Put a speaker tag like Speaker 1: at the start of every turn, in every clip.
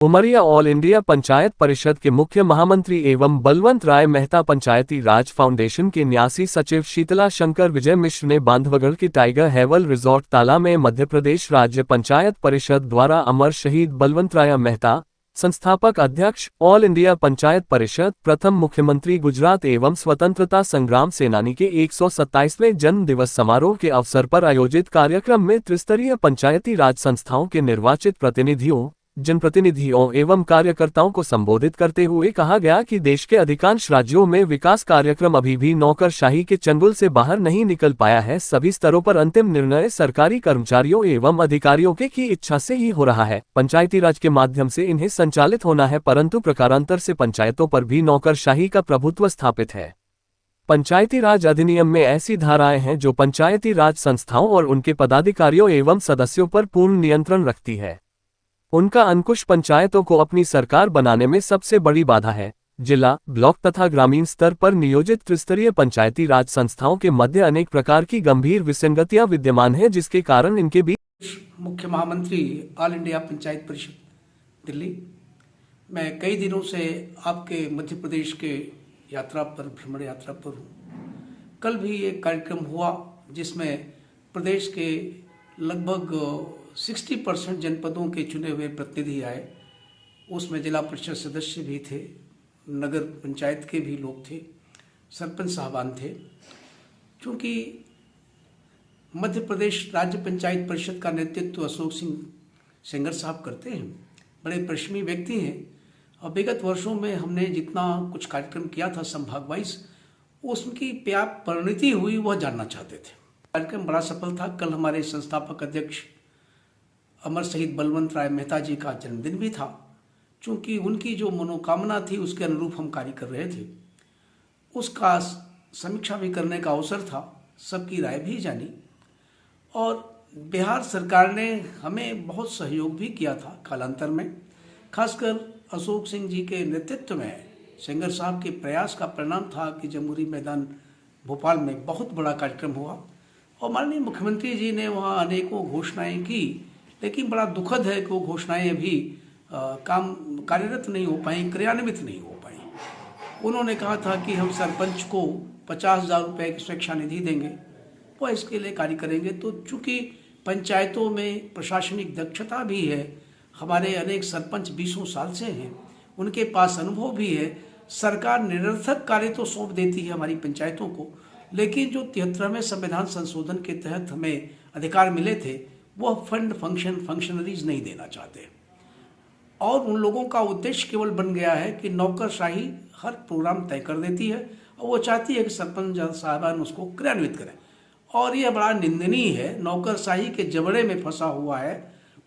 Speaker 1: Umaria all India panchayat परिषद के मुख्य महामंत्री एवं बलवंत राय मेहता पंचायती राज फाउंडेशन के न्यासी सचिव शीतला शंकर विजय मिश्र ने बांधवगढ़ के टाइगर हेवल रिजॉर्ट ताला में मध्य प्रदेश राज्य पंचायत परिषद द्वारा अमर शहीद बलवंत राय मेहता, संस्थापक अध्यक्ष ऑल इंडिया पंचायत परिषद, प्रथम मुख्यमंत्री गुजरात एवं स्वतंत्रता संग्राम सेनानी के 127वें जन्म दिवस समारोह के अवसर पर आयोजित कार्यक्रम में त्रिस्तरीय पंचायती राज संस्थाओं के निर्वाचित प्रतिनिधियों, जनप्रतिनिधियों एवं कार्यकर्ताओं को संबोधित करते हुए कहा गया कि देश के अधिकांश राज्यों में विकास कार्यक्रम अभी भी नौकरशाही के चंगुल से बाहर नहीं निकल पाया है। सभी स्तरों पर अंतिम निर्णय सरकारी कर्मचारियों एवं अधिकारियों की इच्छा से ही हो रहा है। पंचायती राज के माध्यम से इन्हें संचालित होना है, परंतु प्रकारांतर से पंचायतों पर भी नौकरशाही का प्रभुत्व स्थापित है। पंचायती राज अधिनियम में ऐसी धाराएं हैं जो पंचायती राज संस्थाओं और उनके पदाधिकारियों एवं सदस्यों पर पूर्ण नियंत्रण रखती है। उनका अंकुश पंचायतों को अपनी सरकार बनाने में सबसे बड़ी बाधा है। जिला, ब्लॉक तथा ग्रामीण स्तर पर नियोजित त्रिस्तरीय पंचायती राज संस्थाओं के मध्य अनेक प्रकार की गंभीर विसंगतियां विद्यमान हैं, जिसके कारण इनके बीच
Speaker 2: मुख्य महामंत्री ऑल इंडिया पंचायत परिषद दिल्ली, मैं कई दिनों से आपके मध्य प्रदेश के यात्रा पर, भ्रमण यात्रा पर हूँ। कल भी एक कार्यक्रम हुआ जिसमें प्रदेश के लगभग 60% जनपदों के चुने हुए प्रतिनिधि आए। उसमें जिला परिषद सदस्य भी थे, नगर पंचायत के भी लोग थे, सरपंच साहबान थे। क्योंकि मध्य प्रदेश राज्य पंचायत परिषद का नेतृत्व अशोक सिंह सेंगर साहब करते हैं, बड़े परिश्रमी व्यक्ति हैं। और विगत वर्षों में हमने जितना कुछ कार्यक्रम किया था संभाग वाइज, उसकी क्या परिणति हुई वह जानना चाहते थे। कार्यक्रम बड़ा सफल था। कल हमारे संस्थापक अध्यक्ष अमर शहीद बलवंत राय मेहता जी का जन्मदिन भी था। चूँकि उनकी जो मनोकामना थी उसके अनुरूप हम कार्य कर रहे थे, उसका समीक्षा भी करने का अवसर था, सबकी राय भी जानी। और बिहार सरकार ने हमें बहुत सहयोग भी किया था कालांतर में। खासकर अशोक सिंह जी के नेतृत्व में सेंगर साहब के प्रयास का परिणाम था कि जमहूरी मैदान भोपाल में बहुत बड़ा कार्यक्रम हुआ और माननीय मुख्यमंत्री जी ने वहाँ अनेकों घोषणाएं की। लेकिन बड़ा दुखद है कि वो घोषणाएं अभी कार्यरत नहीं हो पाई, क्रियान्वित नहीं हो पाई। उन्होंने कहा था कि हम सरपंच को 50,000 रुपये की सुरक्षा निधि देंगे, वो इसके लिए कार्य करेंगे। तो चूँकि पंचायतों में प्रशासनिक दक्षता भी है, हमारे अनेक सरपंच 20 साल से हैं, उनके पास अनुभव भी है। सरकार निरर्थक कार्य तो सौंप देती है हमारी पंचायतों को, लेकिन जो 73वें संविधान संशोधन के तहत हमें अधिकार मिले थे वह फंक्शनरीज नहीं देना चाहते। और उन लोगों का उद्देश्य केवल बन गया है कि नौकरशाही हर प्रोग्राम तय कर देती है और वो चाहती है कि सरपंच साहबान उसको क्रियान्वित करें। और यह बड़ा निंदनीय है, नौकरशाही के जबड़े में फंसा हुआ है।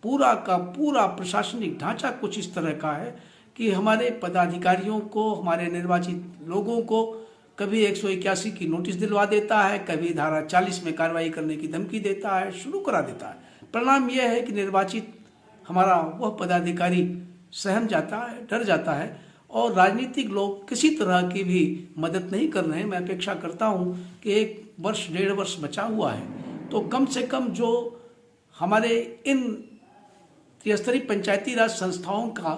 Speaker 2: पूरा का पूरा प्रशासनिक ढांचा कुछ इस तरह का है कि हमारे पदाधिकारियों को, हमारे निर्वाचित लोगों को कभी 181 की नोटिस दिलवा देता है, कभी धारा 40 में कार्रवाई करने की धमकी देता है, शुरू करा देता है। परिणाम यह है कि निर्वाचित हमारा वह पदाधिकारी सहम जाता है, डर जाता है और राजनीतिक लोग किसी तरह की भी मदद नहीं कर रहे हैं। मैं अपेक्षा करता हूं कि 1 वर्ष 1.5 वर्ष बचा हुआ है तो कम से कम जो हमारे इन त्रिस्तरीय पंचायती राज संस्थाओं का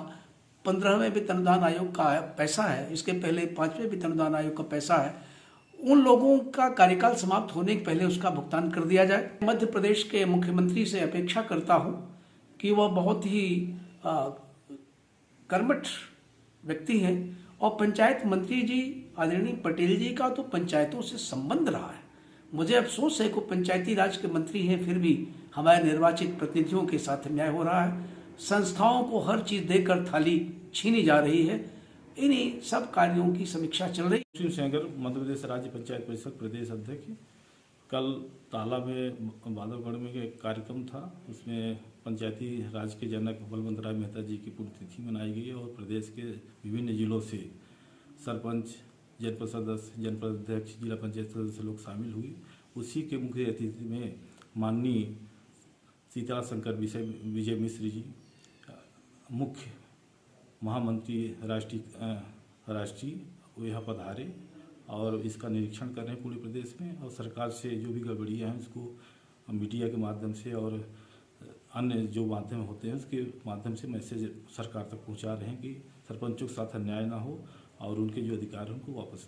Speaker 2: 15वें वेतन अनुदान आयोग का पैसा है, इसके पहले 5वें वेतन अनुदान आयोग का पैसा है, उन लोगों का कार्यकाल समाप्त होने के पहले उसका भुगतान कर दिया जाए। मध्य प्रदेश के मुख्यमंत्री से अपेक्षा करता हूं कि वह बहुत ही कर्मठ व्यक्ति हैं और पंचायत मंत्री जी आदरणीय पटेल जी का तो पंचायतों से संबंध रहा है। मुझे अफसोस है कि पंचायती राज के मंत्री हैं, फिर भी हमारे निर्वाचित प्रतिनिधियों के साथ अन्याय हो रहा है। संस्थाओं को हर चीज देकर थाली छीनी जा रही है। इन्हीं सब कार्यों की समीक्षा चल रही है।
Speaker 3: सेंगर, मध्य प्रदेश राज्य पंचायत परिषद प्रदेश अध्यक्ष। कल ताला में बांधवगढ़ में एक कार्यक्रम था, उसमें पंचायती राज के जनक बलवंत राय मेहता जी की पुण्यतिथि मनाई गई और प्रदेश के विभिन्न जिलों से सरपंच, जनपद सदस्य, जनपद अध्यक्ष, जिला पंचायत सदस्य लोग शामिल हुए। उसी के मुख्य अतिथि में माननीय शीतला शंकर विजय मिश्र जी, मुख्य महामंत्री राष्ट्रीय वो यहाँ पधारे और इसका निरीक्षण कर रहे हैं पूरे प्रदेश में। और सरकार से जो भी गड़बड़ियाँ हैं उसको मीडिया के माध्यम से और अन्य जो माध्यम होते हैं उसके माध्यम से मैसेज सरकार तक पहुंचा रहे हैं कि सरपंचों के साथ अन्याय ना हो और उनके जो अधिकार हैं उनको वापस